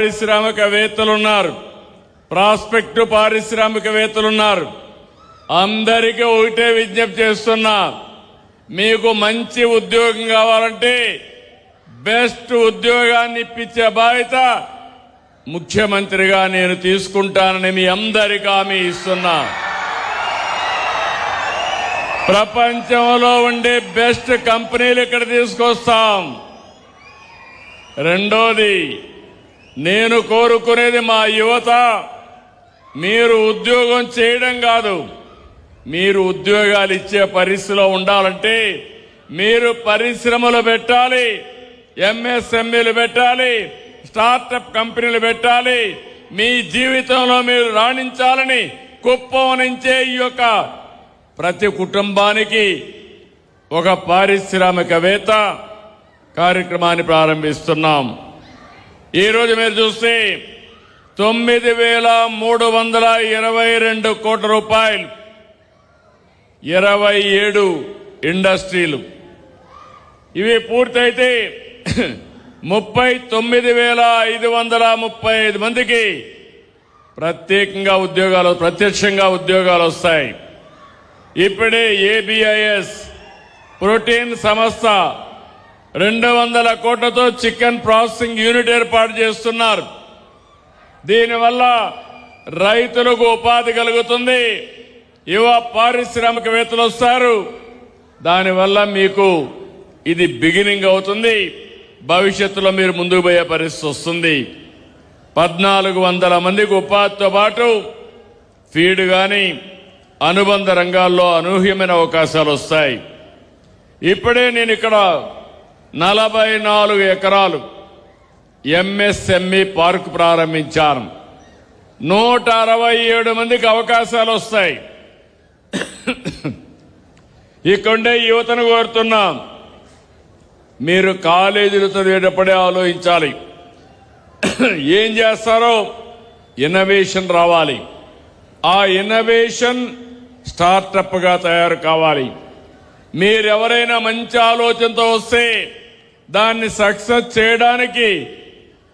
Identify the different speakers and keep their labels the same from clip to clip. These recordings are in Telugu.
Speaker 1: పారిశ్రామికవేత్తలు ఉన్నారు, ప్రాస్పెక్ట్ పారిశ్రామికవేత్తలు ఉన్నారు. అందరికీ ఒకటే విజ్ఞప్తి చేస్తున్నా, మీకు మంచి ఉద్యోగం కావాలంటే బెస్ట్ ఉద్యోగాన్ని ఇప్పించే బాధ్యత ముఖ్యమంత్రిగా నేను తీసుకుంటానని మీ అందరికీ హామీ ఇస్తున్నా. ప్రపంచంలో ఉండే బెస్ట్ కంపెనీలు ఇక్కడ తీసుకొస్తాం. రెండోది, నేను కోరుకునేది మా యువత మీరు ఉద్యోగం చేయడం కాదు, మీరు ఉద్యోగాలు ఇచ్చే పరిస్థితిలో ఉండాలంటే మీరు పరిశ్రమలు పెట్టాలి, ఎంఎస్ఎంఈలు పెట్టాలి, స్టార్టప్ కంపెనీలు పెట్టాలి. మీ జీవితంలో మీరు రాణించాలని కుప్పం నుంచే ఈ యొక్క ప్రతి కుటుంబానికి ఒక పారిశ్రామికవేత్త కార్యక్రమాన్ని ప్రారంభిస్తున్నాం. ఈరోజు మీరు చూస్తే 9,322 కోట్ల రూపాయలు, 27 ఇండస్ట్రీలు. ఇవి పూర్తయితే 39,535 మందికి ప్రత్యక్షంగా ఉద్యోగాలు వస్తాయి. ఇప్పుడే ఏబిఐఎస్ ప్రోటీన్ సంస్థ 200 కోట్లతో చికెన్ ప్రాసెసింగ్ యూనిట్ ఏర్పాటు చేస్తున్నారు. దీనివల్ల రైతులకు ఉపాధి కలుగుతుంది, యువ పారిశ్రామికవేత్తలు వస్తారు. దానివల్ల మీకు ఇది బిగినింగ్ అవుతుంది, భవిష్యత్తులో మీరు ముందుకు పోయే పరిస్థితి వస్తుంది. 1,400 మందికి ఉపాధితో పాటు ఫీడ్ గాని అనుబంధ రంగాల్లో అనూహ్యమైన అవకాశాలు వస్తాయి. ఇప్పుడే నేను ఇక్కడ 44 ఎకరాలు ఎంఎస్ఎంఈ పార్క్ ప్రారంభించాను. 167 మందికి అవకాశాలు వస్తాయి. ఇక్కడే యువతను కోరుతున్నాం, మీరు కాలేజీలు చదివేటప్పుడే ఆలోచించాలి. ఏం చేస్తారో ఇన్నోవేషన్ రావాలి, ఆ ఇన్నోవేషన్ స్టార్టప్ గా తయారు కావాలి. మీరెవరైనా మంచి ఆలోచనతో వస్తే దాన్ని సక్సెస్ చేయడానికి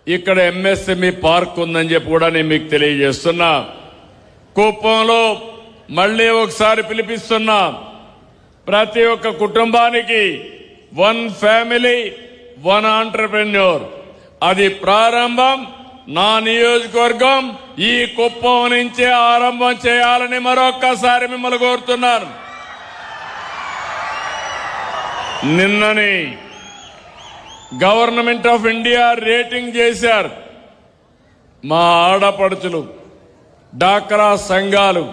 Speaker 1: ఇక్కడ ఎంఎస్ఎంఈ పార్క్ ఉందని చెప్పి కూడా నేను మీకు తెలియజేస్తున్నా. కుప్పంలో మళ్లీ ఒకసారి పిలిపిస్తున్నా, ప్రతి ఒక్క కుటుంబానికి 1 ఫ్యామిలీ 1 ఆంటర్‌ప్రెన్యూర్. అది ప్రారంభం నా నియోజకవర్గం ఈ కుప్పం నుంచే ఆరంభం చేయాలని మరొక్కసారి మిమ్మల్ని కోరుతున్నాను. నిన్ననే గవర్నమెంట్ ఆఫ్ ఇండియా రేటింగ్ చేశారు. మా ఆడపడుచులు, డాక్రా సంఘాలు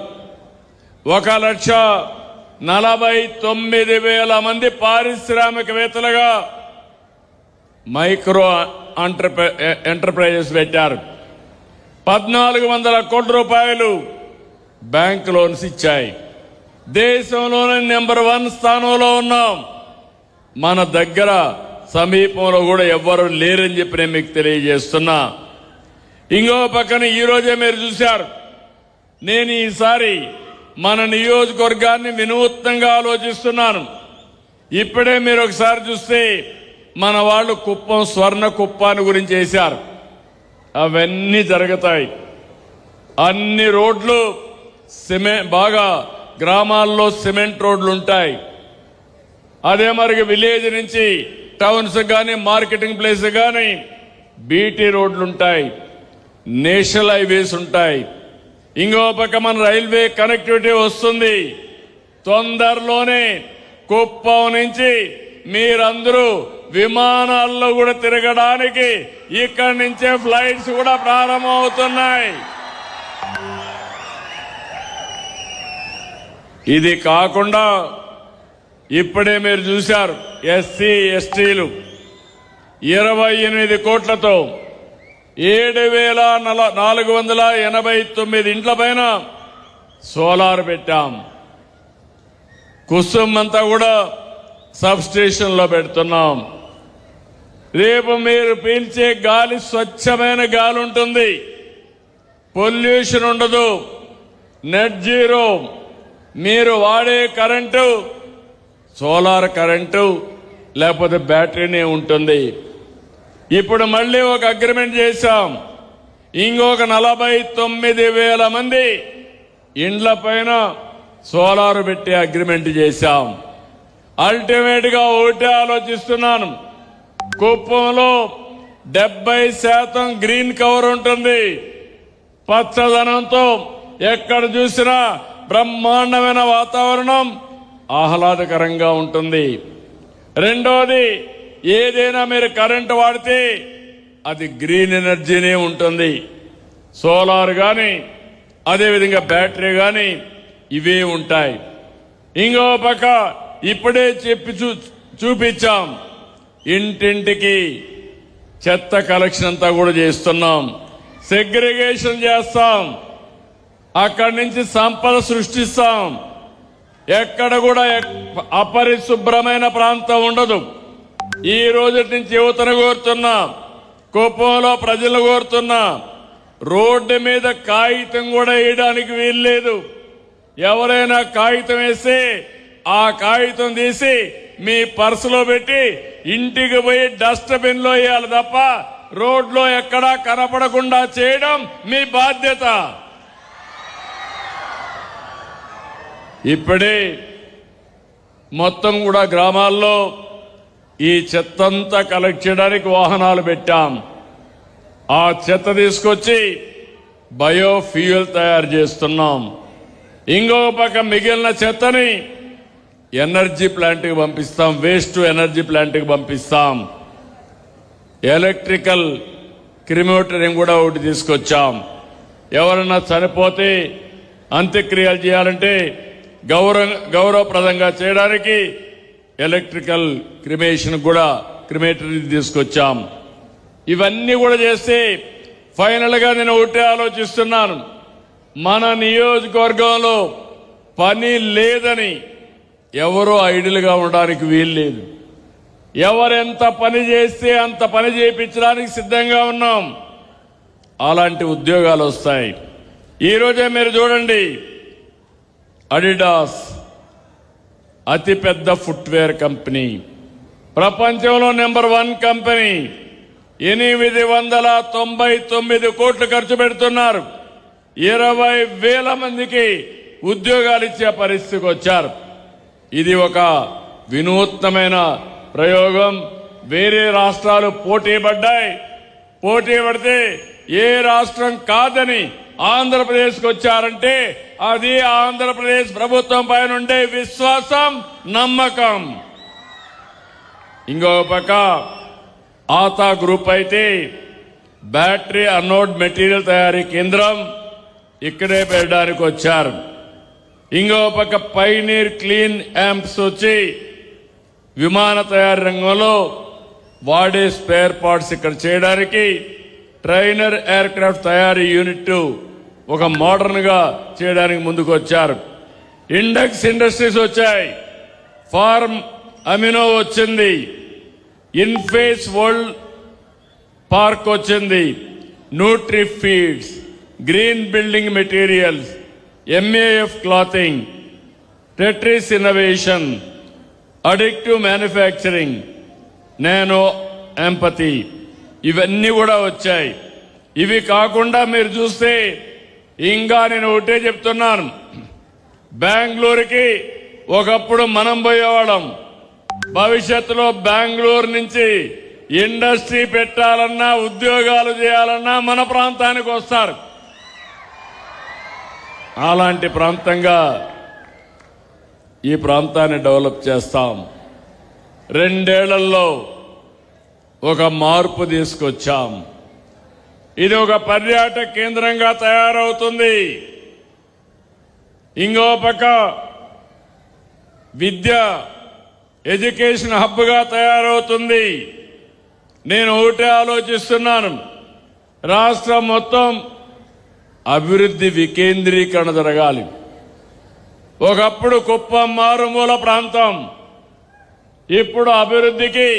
Speaker 1: 1,49,000 మంది పారిశ్రామికవేత్తలుగా మైక్రో ఎంటర్ప్రైజెస్ పెట్టారు. 1,400 కోట్ల రూపాయలు బ్యాంక్ లోన్స్ ఇచ్చాయి. దేశంలోనే నెంబర్ 1 స్థానంలో ఉన్నాం. మన దగ్గర సమీపంలో కూడా ఎవ్వరూ లేరని చెప్పి నేను మీకు తెలియజేస్తున్నా. ఇంకో పక్కన ఈరోజే మీరు చూశారు, నేను ఈసారి మన నియోజకవర్గాన్ని వినూత్నంగా ఆలోచిస్తున్నాను. ఇప్పుడే మీరు ఒకసారి చూస్తే మన వాళ్ళు కుప్పం స్వర్ణ కుప్పాన్ని గురించి చేశారు. అవన్నీ జరుగుతాయి. అన్ని రోడ్లు బాగా గ్రామాల్లో సిమెంట్ రోడ్లు ఉంటాయి. అదే మరి విలేజ్ నుంచి టౌన్స్ కానీ మార్కెటింగ్ ప్లేస్ కానీ బీటీ రోడ్లు ఉంటాయి, నేషనల్ హైవేస్ ఉంటాయి. ఇంకో పక్క మన రైల్వే కనెక్టివిటీ వస్తుంది. తొందరలోనే కుప్పం నుంచి మీరందరూ విమానాల్లో కూడా తిరగడానికి ఇక్కడి నుంచే ఫ్లైట్స్ కూడా ప్రారంభమవుతున్నాయి. ఇది కాకుండా ఇప్పుడే మీరు చూశారు, ఎస్సీ ఎస్టీలు 28 కోట్లతో 7,489 ఇండ్ల పైన సోలార్ పెట్టాం. కుసుమ్ అంతా కూడా సబ్ స్టేషన్లో పెడుతున్నాం. రేపు మీరు పీల్చే గాలి స్వచ్ఛమైన గాలి ఉంటుంది, పొల్యూషన్ ఉండదు, నెట్ జీరో. మీరు వాడే కరెంటు సోలార్ కరెంటు లేకపోతే బ్యాటరీనే ఉంటుంది. ఇప్పుడు మళ్ళీ ఒక అగ్రిమెంట్ చేశాం. ఇంకొక 49,000 మంది ఇండ్ల పైన సోలార్ పెట్టి అగ్రిమెంట్ చేశాం. అల్టిమేట్ గా ఒకటే ఆలోచిస్తున్నాను, కుప్పంలో 70% గ్రీన్ కవర్ ఉంటుంది. పచ్చదనంతో ఎక్కడ చూసినా బ్రహ్మాండమైన వాతావరణం ఆహ్లాదకరంగా ఉంటుంది. రెండోది, ఏదైనా మీరు కరెంటు వాడితే అది గ్రీన్ ఎనర్జీనే ఉంటుంది. సోలార్ కానీ అదేవిధంగా బ్యాటరీ కానీ ఇవే ఉంటాయి. ఇంకో పక్క ఇప్పుడే చెప్పి చూపించాం, ఇంటింటికి చెత్త కలెక్షన్ అంతా కూడా చేస్తున్నాం. సెగ్రిగేషన్ చేస్తాం, అక్కడి నుంచి సంపద సృష్టిస్తాం. ఎక్కడ కూడా అపరిశుభ్రమైన ప్రాంతం ఉండదు. ఈ రోజు నుంచి యువతను కోరుతున్నా, కుప్పంలో ప్రజలు కోరుతున్నా, రోడ్డు మీద కాగితం కూడా వేయడానికి వీల్లేదు. ఎవరైనా కాగితం వేస్తే ఆ కాగితం తీసి మీ పర్సులో పెట్టి ఇంటికి పోయి డస్ట్బిన్ లో వేయాలి తప్ప రోడ్లో ఎక్కడా కనపడకుండా చేయడం మీ బాధ్యత. ఇప్పుడే మొత్తం కూడా గ్రామాల్లో ఈ చెత్తంతా కలెక్ట్ చేయడానికి వాహనాలు పెట్టాం. ఆ చెత్త తీసుకొచ్చి బయోఫ్యూయల్ తయారు చేస్తున్నాం. ఇంకో పక్క మిగిలిన చెత్తని ఎనర్జీ ప్లాంట్కి పంపిస్తాం, వేస్ట్ ఎనర్జీ ప్లాంట్కి పంపిస్తాం. ఎలక్ట్రికల్ క్రిమేటోరియం కూడా ఒకటి తీసుకొచ్చాం. ఎవరన్నా చనిపోతే అంత్యక్రియలు చేయాలంటే గౌరవప్రదంగా చేయడానికి ఎలక్ట్రికల్ క్రిమేషన్ కూడా క్రిమేటరీ తీసుకొచ్చాం. ఇవన్నీ కూడా చేస్తే ఫైనల్ గా నేను ఒకటే ఆలోచిస్తున్నాను, మన నియోజకవర్గంలో పని లేదని ఎవరో ఐడియల్ గా ఉండడానికి వీల్లేదు. ఎవరెంత పని చేస్తే అంత పని చేయించడానికి సిద్ధంగా ఉన్నాం. అలాంటి ఉద్యోగాలు వస్తాయి. ఈ రోజే మీరు చూడండి, అడిడాస్ అతిపెద్ద ఫుట్వేర్ కంపెనీ, ప్రపంచంలో నెంబర్ 1 కంపెనీ, 899 కోట్లు ఖర్చు పెడుతున్నారు. 20,000 మందికి ఉద్యోగాలు ఇచ్చే పరిస్థితికి వచ్చారు. ఇది ఒక వినూత్నమైన ప్రయోగం. వేరే రాష్ట్రాలు పోటీ పడితే ఏ రాష్ట్రం కాదని ఆంధ్రప్రదేశ్కి వచ్చారంటే అది ఆంధ్రప్రదేశ్ ప్రభుత్వం పైన ఉండే విశ్వాసం, నమ్మకం. ఇంకో పక్క ఆతా గ్రూప్ అయితే బ్యాటరీ అనోడ్ మెటీరియల్ తయారీ కేంద్రం ఇక్కడే పెట్టడానికి వచ్చారు. ఇంకో పక్క పైనీర్ క్లీన్ యాంప్స్ వచ్చి విమాన తయారీ రంగంలో వాడే స్పేర్ పార్ట్స్ ఇక్కడ చేయడానికి ట్రైనర్ ఎయిర్ క్రాఫ్ట్ తయారీ యూనిట్ ఒక మోడర్న్ గా చేయడానికి ముందుకు వచ్చారు. ఇండెక్స్ ఇండస్ట్రీస్ వచ్చాయి, ఫార్మ్ అమినో వచ్చింది, ఇన్ఫేస్ వరల్డ్ పార్క్ వచ్చింది, nutri feeds, green building materials, MAF clothing, Tetris innovation, అడిక్టివ్ మ్యానుఫ్యాక్చరింగ్, నానో ఎంపతి, ఇవన్నీ కూడా వచ్చాయి. ఇవి కాకుండా మీరు చూస్తే ఇంకా నేను ఒకటే చెప్తున్నాను, బెంగళూరుకి ఒకప్పుడు మనం పోయేవాళ్ళం. భవిష్యత్తులో బెంగళూరు నుంచి ఇండస్ట్రీ పెట్టాలన్నా ఉద్యోగాలు చేయాలన్నా మన ప్రాంతానికి వస్తారు. అలాంటి ప్రాంతంగా ఈ ప్రాంతాన్ని డెవలప్ చేస్తాం. 2 ఏళ్లలో ఒక మార్పు తీసుకొచ్చాం. ఇది ఒక పర్యాటక కేంద్రంగా తయారవుతుంది. ఇంకో పక్క విద్య ఎడ్యుకేషన్ హబ్గా తయారవుతుంది. నేను ఒకటే ఆలోచిస్తున్నాను, రాష్ట్రం మొత్తం అభివృద్ధి వికేంద్రీకరణ జరగాలి. ఒకప్పుడు కుప్పం మారుమూల ప్రాంతం, ఇప్పుడు అభివృద్ధికి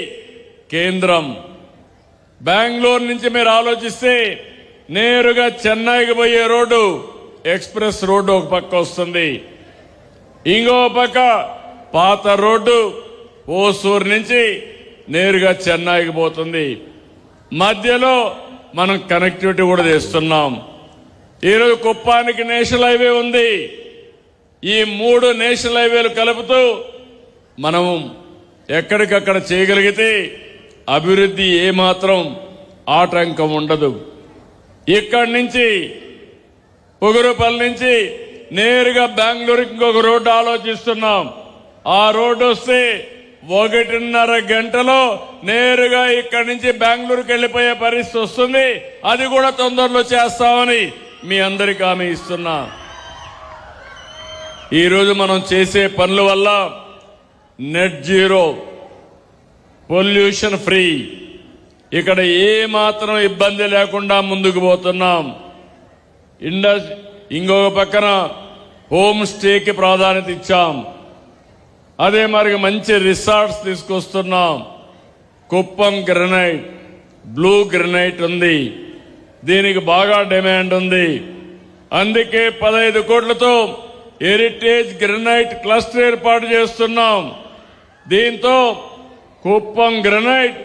Speaker 1: కేంద్రం. బెంగళూరు నుంచి మీరు ఆలోచిస్తే నేరుగా చెన్నైకి పోయే రోడ్డు ఎక్స్ప్రెస్ రోడ్డు ఒక పక్క వస్తుంది, ఇంకో పక్క పాత రోడ్డు ఓసూరు నుంచి నేరుగా చెన్నైకి పోతుంది. మధ్యలో మనం కనెక్టివిటీ కూడా చేస్తున్నాం. ఈరోజు కుప్పానికి నేషనల్ హైవే ఉంది. ఈ 3 నేషనల్ హైవేలు కలుపుతూ మనం ఎక్కడికక్కడ చేయగలిగితే అభివృద్ధి ఏమాత్రం ఆటంకం ఉండదు. ఇక్కడి నుంచి పొగురుపల్లి నుంచి నేరుగా బెంగళూరుకి ఇంకొక రోడ్డు ఆలోచిస్తున్నాం. ఆ రోడ్డు వస్తే 1.5 గంటలో నేరుగా ఇక్కడి నుంచి బెంగళూరుకి వెళ్లిపోయే పరిస్థితి వస్తుంది. అది కూడా తొందరలో చేస్తామని మీ అందరికీ హామీ ఇస్తున్నా. ఈరోజు మనం చేసే పనుల వల్ల నెట్ జీరో, పొల్యూషన్ ఫ్రీ, ఇక్కడ ఏ మాత్రం ఇబ్బంది లేకుండా ముందుకు పోతున్నాం. ఇంకొక పక్కన హోమ్ స్టేకి ప్రాధాన్యత ఇచ్చాం. అదే మరి మంచి రిసార్ట్స్ తీసుకొస్తున్నాం. కుప్పం గ్రనైట్, బ్లూ గ్రనైట్ ఉంది. దీనికి బాగా డిమాండ్ ఉంది. అందుకే 15 కోట్లతో హెరిటేజ్ గ్రనైట్ క్లస్టర్ ఏర్పాటు చేస్తున్నాం. దీంతో కుప్పం గ్రనైట్